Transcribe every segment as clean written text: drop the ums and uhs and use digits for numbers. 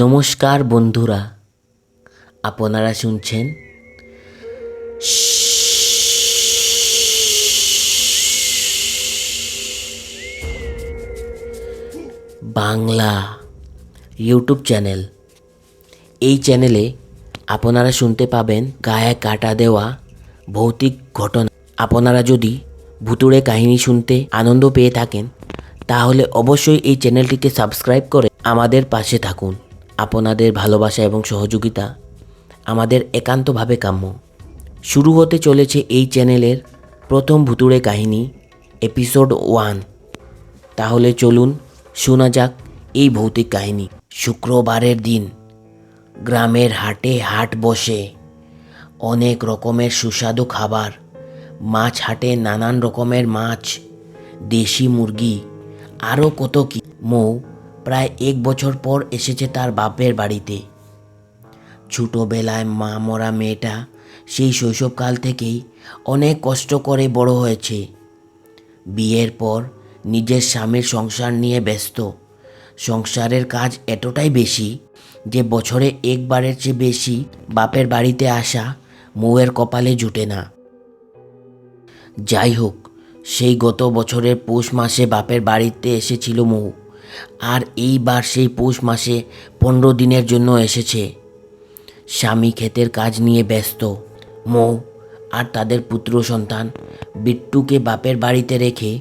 নমস্কার বন্ধুরা, আপনারা শুনছেন বাংলা ইউটিউব চ্যানেল। এই চ্যানেলে আপনারা শুনতে পাবেন গায়ে কাটা দেওয়া ভৌতিক ঘটনা। আপনারা যদি ভুতুড়ে কাহিনী শুনতে আনন্দ পেয়ে থাকেন তাহলে অবশ্যই এই চ্যানেলটিকে সাবস্ক্রাইব করে আমাদের পাশে থাকুন। আপনাদের ভালোবাসা এবং সহযোগিতা আমাদের একান্তভাবে কাম্য। শুরু হতে চলেছে এই চ্যানেলের প্রথম ভুতুড়ে কাহিনী, এপিসোড 1। তাহলে চলুন শোনা যাক এই ভৌতিক কাহিনী। শুক্রবারের দিন গ্রামের হাটে হাট বসে। অনেক রকমের সুস্বাদু খাবার, মাছ হাটে নানান রকমের মাছ, দেশি মুরগি, আরও কত কি। মৌ প্রায় 1 বছর পর এসেছে তার বাপের বাড়িতে। ছোটোবেলায় মা মরা মেয়েটা সেই শৈশবকাল থেকেই অনেক কষ্ট করে বড় হয়েছে। বিয়ের পর নিজের স্বামীর সংসার নিয়ে ব্যস্ত। সংসারের কাজ এতটাই বেশি যে বছরে একবারের চেয়ে বেশি বাপের বাড়িতে আসা মৌয়ের কপালে জুটে না। যাই হোক, সেই গত বছরের পৌষ মাসে বাপের বাড়িতে এসেছিল মৌ, আর এইবার সেই পৌষ মাসে 15 দিনের জন্য এসেছে। স্বামী ক্ষেতের কাজ নিয়ে ব্যস্ত। মৌ আর তাদের পুত্র সন্তান বিট্টুকে বাপের বাড়িতে রেখে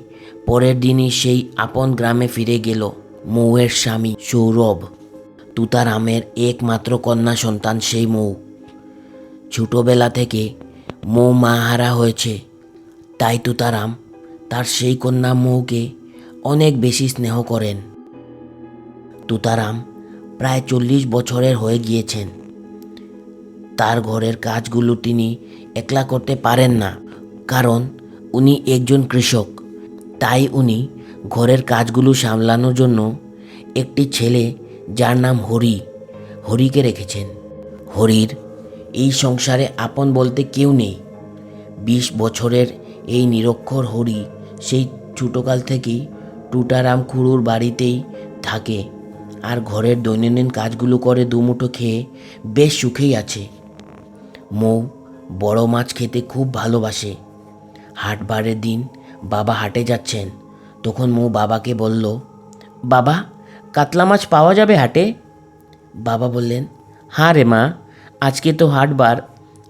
পরের দিনই সেই আপন গ্রামে ফিরে গেল। মৌয়ের স্বামী সৌরভ, তুতারামের একমাত্র কন্যা সন্তান সেই মৌ। ছোটোবেলা থেকে মৌ মাহারা হয়েছে, তাই তুতারাম তার সেই কন্যা মৌকে অনেক বেশি স্নেহ করেন। তুতারাম প্রায় 40 বছরের হয়ে গিয়েছেন। তার ঘরের কাজগুলো তিনি একলা করতে পারেন না, কারণ উনি একজন কৃষক। তাই উনি ঘরের কাজগুলো সামলানোর জন্য একটি ছেলে, যার নাম হরিকে রেখেছেন। হরির এই সংসারে আপন বলতে কেউ নেই। 20 বছরের এই নিরক্ষর হরি সেই ছোটোকাল থেকেই তুতারাম খুড়ুর বাড়িতেই থাকে, আর ঘরের দৈনন্দিন কাজগুলো করে দুমুঠো খেয়ে বেশ সুখেই আছে। মৌ বড় মাছ খেতে খুব ভালোবাসে। হাটবারের দিন বাবা হাটে যাচ্ছেন, তখন মৌ বাবাকে বলল, বাবা, কাতলা মাছ পাওয়া যাবে হাটে? বাবা বললেন, হ্যাঁ রে মা, আজকে তো হাটবার।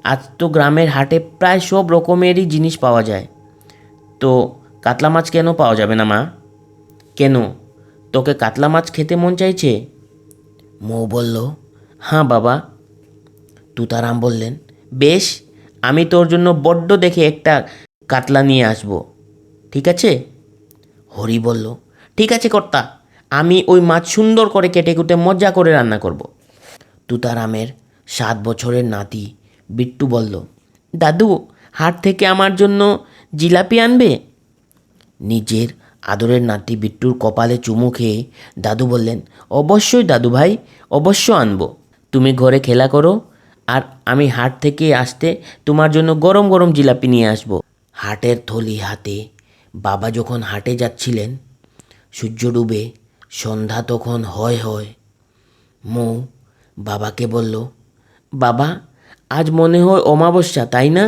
আজ তো গ্রামের হাটে প্রায় সব রকমেরই জিনিস পাওয়া যায়, তো কাতলা মাছ কেন পাওয়া যাবে না মা? কেন, তোকে কাতলা মাছ খেতে মন চাইছে? মৌ বলল, হ্যাঁ বাবা। তুতারাম বললেন, বেশ, আমি তোর জন্য বড্ড দেখে একটা কাতলা নিয়ে আসব, ঠিক আছে? হরি বলল, ঠিক আছে কর্তা, আমি ওই মাছ সুন্দর করে কেটে কুটে মজা করে রান্না করব। তুতারামের 7 বছরের নাতি বিট্টু বলল, দাদু, হাট থেকে আমার জন্য জিলাপি আনবে? নিজের আদরের নাতি বিট্টুর কপালে চুমু খেয়ে দাদু বললেন, অবশ্যই দাদু ভাই, অবশ্য আনবো। তুমি ঘরে খেলা করো, আর আমি হাট থেকে আসতে তোমার জন্য গরম গরম জিলাপি নিয়ে আসবো। হাটের থলি হাতে বাবা যখন হাটে যাচ্ছিলেন, সূর্য ডুবে সন্ধ্যা তখন হয়। মৌ বাবাকে বলল, বাবা, আজ মনে হয় অমাবস্যা, তাই না?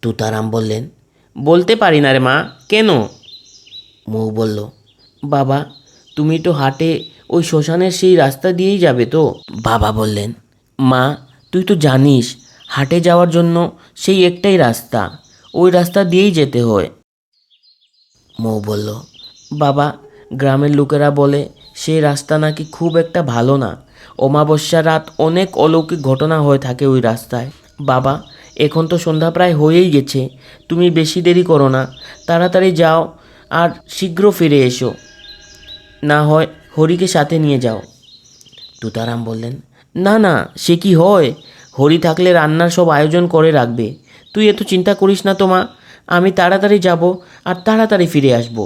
তুতারাম বললেন, বলতে পারি না রে মা, কেন? মৌ বলল, বাবা, তুমি তো হাটে ওই শ্মশানের সেই রাস্তা দিয়েই যাবে তো? বাবা বললেন, মা, তুই তো জানিস হাটে যাওয়ার জন্য সেই একটাই রাস্তা, ওই রাস্তা দিয়েই যেতে হয়। মৌ বলল, বাবা, গ্রামের লোকেরা বলে সেই রাস্তা নাকি খুব একটা ভালো না। অমাবস্যা রাত অনেক অলৌকিক ঘটনা হয়ে থাকে ওই রাস্তায়। বাবা, এখন তো সন্ধ্যা প্রায় হয়েই গেছে, তুমি বেশি দেরি করো না, তাড়াতাড়ি যাও আর শীঘ্র ফিরে এসো, না হয় হরিকে সাথে নিয়ে যাও। তুতারাম বললেন, না না, সে কি হয়, হরি থাকলে রান্নার সব আয়োজন করে রাখবে, তুই এত চিন্তা করিস না তো মা, আমি তাড়াতাড়ি যাব আর তাড়াতাড়ি ফিরে আসব।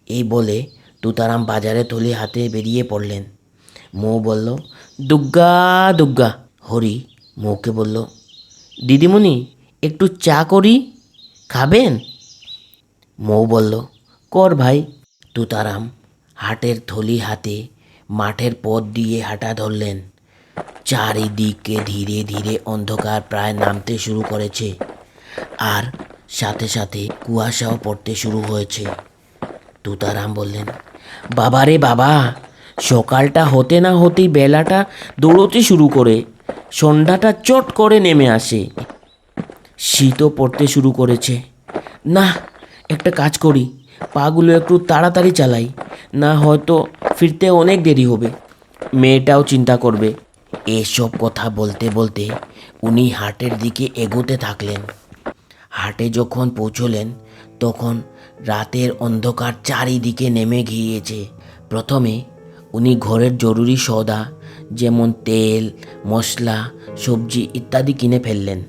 এই বলে তুতারাম বাজারে থলি হাতে বেরিয়ে পড়লেন। মৌ বলল, দুগ্গা দুগ্গা। হরি মৌকে বলল, দিদিমণি, একটু চা করি, খাবেন? মৌ বলল, কর ভাই। তুতারাম হাটের থলি হাতে মাঠের পথ দিয়ে হাঁটা ধরলেন। চারিদিকে ধীরে ধীরে অন্ধকার প্রায় নামতে শুরু করেছে, আর সাথে সাথে কুয়াশাও পড়তে শুরু হয়েছে। তুতারাম বললেন, বাবা রে বাবা, সকালটা হতে না হতেই বেলাটা দৌড়তে শুরু করে, সন্ধ্যাটা চট করে নেমে আসে, শীতও পড়তে শুরু করেছে। না, একটা কাজ করি, পাগুলো একটু তাড়াতাড়ি চালাই, না হয়তো ফিরতে অনেক দেরি হবে, মেয়েটাও চিন্তা করবে। এসব কথা বলতে বলতে উনি হাটের দিকে এগোতে থাকলেন। হাটে যখন পৌঁছলেন তখন রাতের অন্ধকার চারিদিকে নেমে গিয়েছে। প্রথমে উনি ঘরের জরুরি সওদা যেমন তেল, মশলা, সবজি ইত্যাদি কিনে ফেললেন।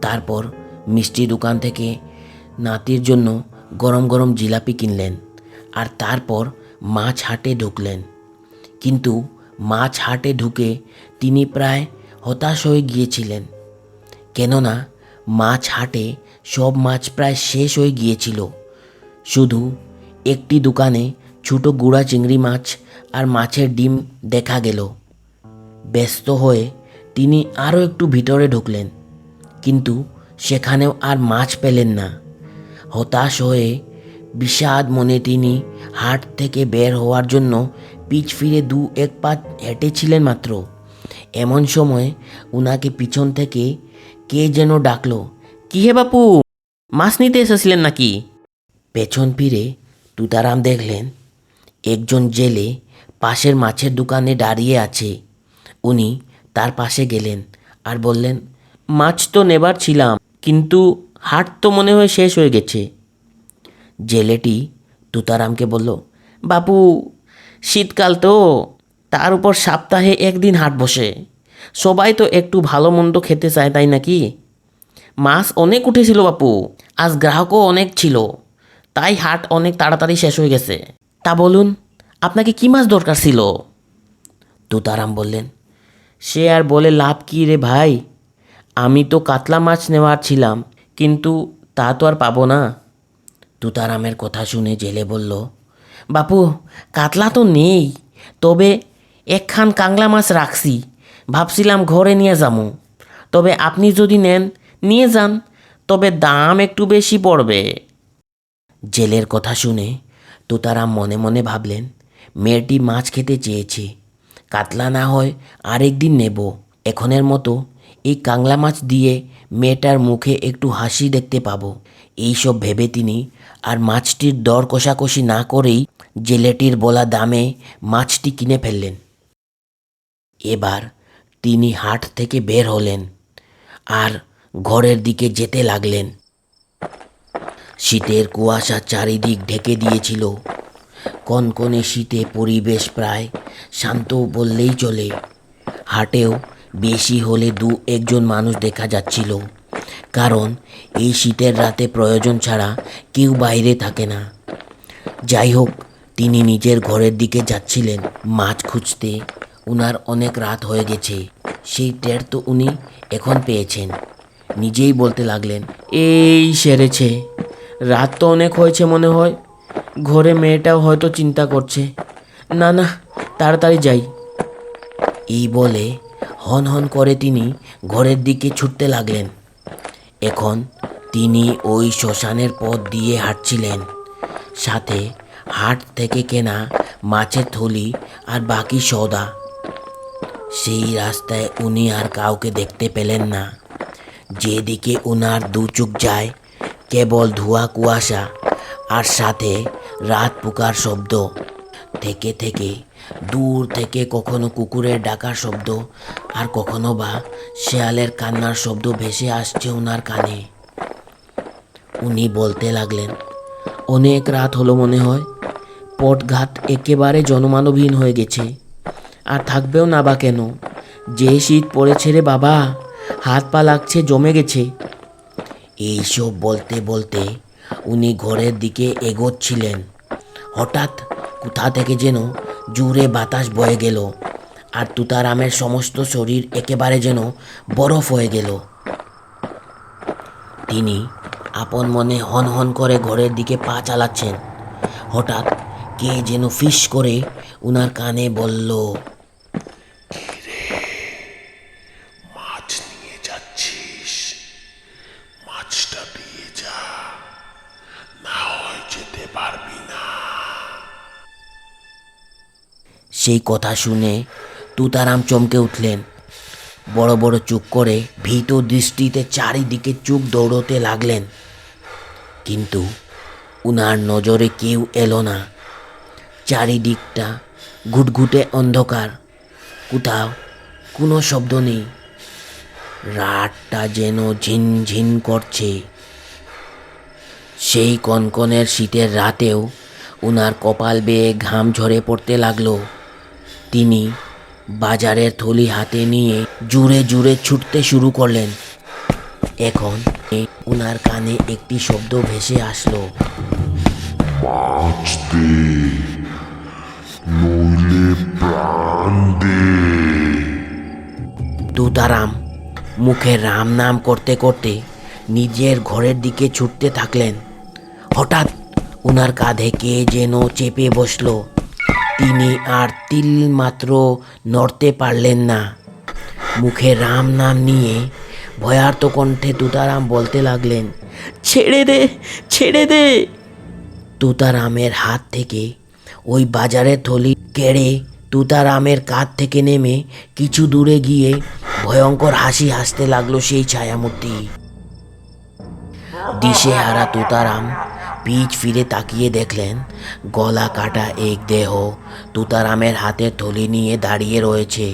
তারপর মিষ্টি দোকান থেকে নাতির জন্য গরম গরম জিলাপি কিনলেন, আর তারপর মাছ হাটে ঢুকলেন। কিন্তু মাছ হাটে ঢুকে তিনি প্রায় হতাশ হয়ে গিয়েছিলেন, কেননা মাছ হাটে সব মাছ প্রায় শেষ হয়ে গিয়েছিল। শুধু একটি দোকানে ছোটো গুঁড়া চিংড়ি মাছ আর মাছের ডিম দেখা গেল। ব্যস্ত হয়ে তিনি আরও একটু ভিতরে ঢুকলেন, কিন্তু সেখানেও আর মাছ পেলেন না। হতাশ হয়ে বিষাদ মনে তিনি হাট থেকে বের হওয়ার জন্য পিছ ফিরে দু এক পা হেঁটেছিলেন মাত্র। এমন সময় উনাকে পিছন থেকে কে যেন ডাকলো, কি হে বাপু, মাছ নিতে এসেছিলেন নাকি? পেছন ফিরে তুতারাম দেখলেন একজন জেলে পাশের মাছের দোকানে দাঁড়িয়ে আছে। উনি তার পাশে গেলেন আর বললেন, মাছ তো নেবার ছিলাম, কিন্তু হাট তো মনে হয় শেষ হয়ে গেছে। জেলেটি তুতারামকে বলল, বাপু, শীতকাল তো, তার উপর সপ্তাহে একদিন হাট বসে, সবাই তো একটু ভালো মন্দ খেতে চায়, তাই নাকি? মাছ অনেক উঠেছিল বাপু, আজ গ্রাহকও অনেক ছিল, তাই হাট অনেক তাড়াতাড়ি শেষ হয়ে গেছে। তা বলুন, আপনাকে কি মাছ দরকার ছিল? তুতারাম বললেন, সে আর বলে লাভ কি রে ভাই, আমি তো কাতলা মাছ নেওয়ার ছিলাম, কিন্তু তা তো আর পাবো না। তুতারামের কথা শুনে জেলে বলল, বাপু, কাতলা তো নেই, তবে একখান কাংলা মাছ রাখছি, ভাবছিলাম ঘরে নিয়ে যাবো, তবে আপনি যদি নেন নিয়ে যান, তবে দাম একটু বেশি পড়বে। জেলের কথা শুনে তুতারাম মনে মনে ভাবলেন, মেয়েটি মাছ খেতে চেয়েছে, কাতলা না হয় আরেকদিন নেব, এখনের মতো এই কাংলা মাছ দিয়ে মেয়েটার মুখে একটু হাসি দেখতে পাবো। এইসব ভেবে তিনি আর মাছটির দর কষাকষি না করেই জেলেটির বলা দামে মাছটি কিনে ফেললেন। এবার তিনি হাট থেকে বের হলেন আর ঘরের দিকে যেতে লাগলেন। শীতের কুয়াশা চারিদিক ঢেকে দিয়েছিল। কনকনে শীতে পরিবেশ প্রায় শান্ত বললেই চলে। হাটেও বেশি হলে দু একজন মানুষ দেখা যাচ্ছিল, কারণ এই শীতের রাতে প্রয়োজন ছাড়া কেউ বাইরে থাকে না। যাই হোক, তিনি নিজের ঘরের দিকে যাচ্ছিলেন। মাছ খুঁজতে উনার অনেক রাত হয়ে গেছে, সেই টের তো উনি এখন পেয়েছেন। নিজেই বলতে লাগলেন, এই সেরেছে, রাত তো অনেক হয়েছে মনে হয়, ঘরে মেয়েটাও হয়তো চিন্তা করছে, না না, তাড়াতাড়ি যাই। এই বলে হন হন করে তিনি ঘরের দিকে ছুটতে লাগলেন। এখন তিনি ওই শ্মশানের পথ দিয়ে হাঁটছিলেন, সাথে হাট থেকে কেনা মাছের থলি আর বাকি সওদা। সেই রাস্তায় উনি আর কাউকে দেখতে পেলেন না। যেদিকে উনার দু চোখ যায়, কেবল ধোঁয়া কুয়াশা আর সাথে রাত পোকার শব্দ। থেকে থেকে দূর থেকে কখনো কুকুরের ডাকার শব্দ আর কখনো বা শেয়ালের কান্নার শব্দ ভেসে আসছে ওনার কানে। উনি বলতে লাগলেন, অনেক রাত হলো মনে হয়, পথঘাট একেবারে জনমানবহীন হয়ে গেছে, আর থাকবেও না বা কেন, যে শীত পড়েছে রে বাবা, হাত পা লাগছে, জমে গেছে। এইসব বলতে বলতে উনি ঘরের দিকে এগোচ্ছিলেন। হঠাৎ কোথা থেকে যেন জোরে বাতাস বয়ে গেল, আর তুতারামের সমস্ত শরীর একেবারে যেন বরফ হয়ে গেল। তিনি আপন মনে হন হন করে ঘরের দিকে পা চালাচ্ছেন। হঠাৎ কে যেন ফিস করে উনার কানে বলল, মাছ নিয়ে যাচ্ছিস, মাছটা দিয়ে যা, না হয় যেতে পারবি না। সেই কথা শুনে তুতারাম চমকে উঠলেন। বড় বড় চোখ করে ভীত দৃষ্টিতে চারিদিকে চোখ দৌড়তে লাগলেন, কিন্তু উনার নজরে কেউ এলো না। চারিদিকটা ঘুটঘুটে অন্ধকার, কোথাও কোনো শব্দ নেই। রাতটা যেন ঝিনঝিন করছে। সেই কনকনের শীতের রাতেও উনার কপাল বেয়ে ঘাম ঝরে পড়তে লাগলো। তিনি বাজারের থলি হাতে নিয়ে জোরে জোরে ছুটতে শুরু করলেন। এখন উনার কানে একটি শব্দ ভেসে আসলো, মাছ দে, নইলে প্রাণ দে। তুতারাম মুখে রাম নাম করতে করতে নিজের ঘরের দিকে ছুটতে থাকলেন। হঠাৎ উনার কাঁধে কে যেন চেপে বসলো। তিনি আর তিল মাত্র নড়তে পারলেন না। মুখে রাম নাম নিয়ে ভয়ার্ত কণ্ঠে তুতারাম বলতে লাগলেন, ছেড়ে দে, ছেড়ে দে। তুতারামের হাত থেকে ওই বাজারের থলি কেড়ে তুতারামের কাঁধ থেকে নেমে কিছু দূরে গিয়ে ভয়ঙ্কর হাসি হাসতে লাগলো সেই ছায়ামূর্তি। দিশেহারা তুতারাম পিঠ ফিরে তাকিয়ে দেখলেন গলা কাটা এক দেহ তুতারামের হাতের থলি নিয়ে দাঁড়িয়ে রয়েছে,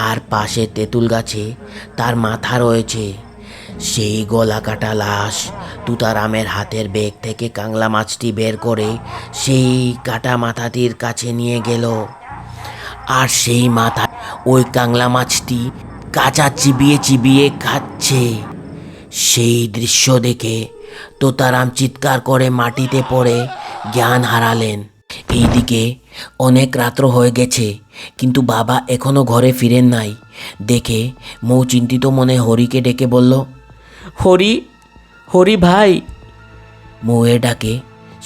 আর পাশে তেঁতুল গাছে তার মাথা রয়েছে। সেই গলা কাটা লাশ তুতারামের হাতের ব্যাগ থেকে কাংলা মাছটি বের করে সেই কাটা মাথাটির কাছে নিয়ে গেল, আর সেই মাথা ওই কাংলা মাছটি কাঁচা চিবিয়ে চিবিয়ে খাচ্ছে। সেই দৃশ্য দেখে তোতারাম চিৎকার করে মাটিতে পড়ে জ্ঞান হারালেন। এইদিকে অনেক রাত্র হয়ে গেছে, কিন্তু বাবা এখনো ঘরে ফিরেন নাই। দেখে মৌ চিন্তিত মনে হরিকে ডেকে বলল, হরি, হরি ভাই। মৌয়ের ডাকে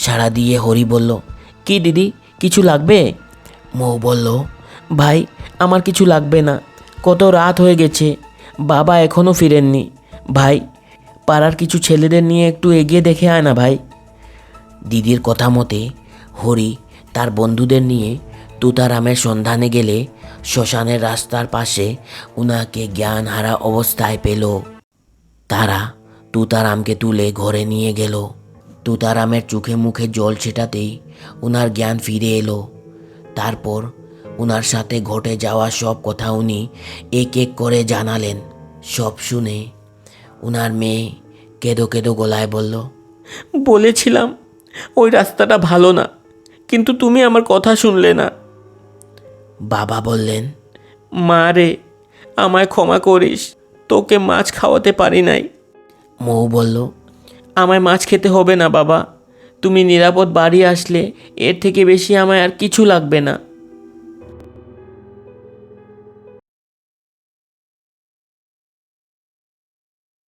সাড়া দিয়ে হরি বলল, কি দিদি, কিছু লাগবে? মৌ বলল, ভাই আমার কিছু লাগবে না, কত রাত হয়ে গেছে, বাবা এখনও ফিরেননি। ভাই পাড়ার কিছু ছেলেদের নিয়ে একটু এগিয়ে দেখে আয় না ভাই। দিদির কথা মতে হরি তার বন্ধুদের নিয়ে তুতারামের সন্ধানে গেলে শ্মশানের রাস্তার পাশে উনাকে জ্ঞানহারা অবস্থায় পেল। তারা তুতারামকে তুলে ঘরে নিয়ে গেল। তুতারামের চোখে মুখে জল ছেটাতেই উনার জ্ঞান ফিরে এলো। তারপর উনার সাথে ঘটে যাওয়া সব কথা উনি এক এক করে জানালেন। সব শুনে উনার মেয়ে কেঁদো কেঁদো গলায় বলল, বলেছিলাম ওই রাস্তাটা ভালো না, কিন্তু তুমি আমার কথা শুনলে না। বাবা বললেন, মা রে, আমায় ক্ষমা করিস, তোকে মাছ খাওয়াতে পারি নাই। মৌ বলল, আমায় মাছ খেতে হবে না বাবা, তুমি নিরাপদ বাড়ি আসলে এর থেকে বেশি আমায় আর কিছু লাগবে না।